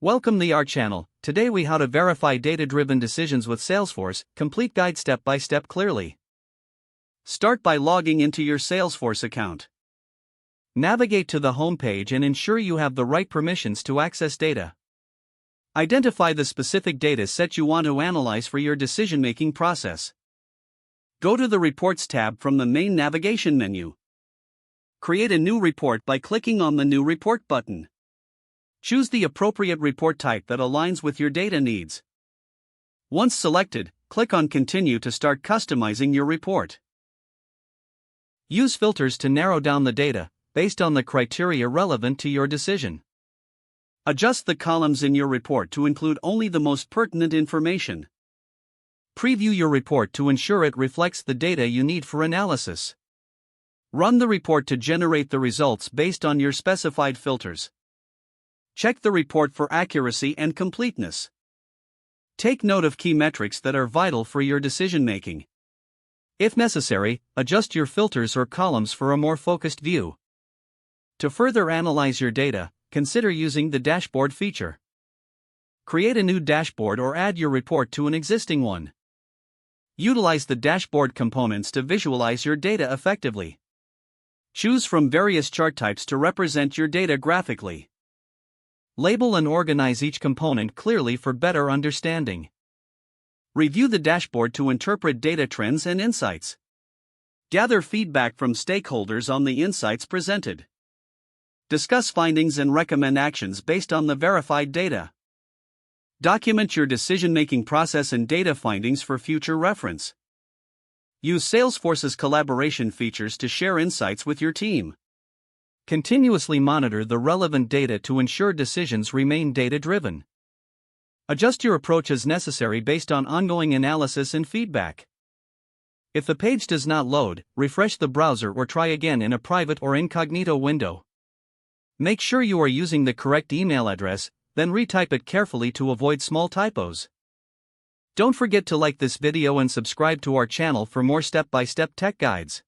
Welcome to our channel. Today we how to verify data-driven decisions with Salesforce, complete guide step by step clearly. Start by logging into your Salesforce account. Navigate to the home page and ensure you have the right permissions to access data. Identify the specific data set you want to analyze for your decision-making process. Go to the Reports tab from the main navigation menu. Create a new report by clicking on the New Report button. Choose the appropriate report type that aligns with your data needs. Once selected, click on Continue to start customizing your report. Use filters to narrow down the data, based on the criteria relevant to your decision. Adjust the columns in your report to include only the most pertinent information. Preview your report to ensure it reflects the data you need for analysis. Run the report to generate the results based on your specified filters. Check the report for accuracy and completeness. Take note of key metrics that are vital for your decision-making. If necessary, adjust your filters or columns for a more focused view. To further analyze your data, consider using the dashboard feature. Create a new dashboard or add your report to an existing one. Utilize the dashboard components to visualize your data effectively. Choose from various chart types to represent your data graphically. Label and organize each component clearly for better understanding. Review the dashboard to interpret data trends and insights. Gather feedback from stakeholders on the insights presented. Discuss findings and recommend actions based on the verified data. Document your decision-making process and data findings for future reference. Use Salesforce's collaboration features to share insights with your team. Continuously monitor the relevant data to ensure decisions remain data-driven. Adjust your approach as necessary based on ongoing analysis and feedback. If the page does not load, refresh the browser or try again in a private or incognito window. Make sure you are using the correct email address, then retype it carefully to avoid small typos. Don't forget to like this video and subscribe to our channel for more step-by-step tech guides.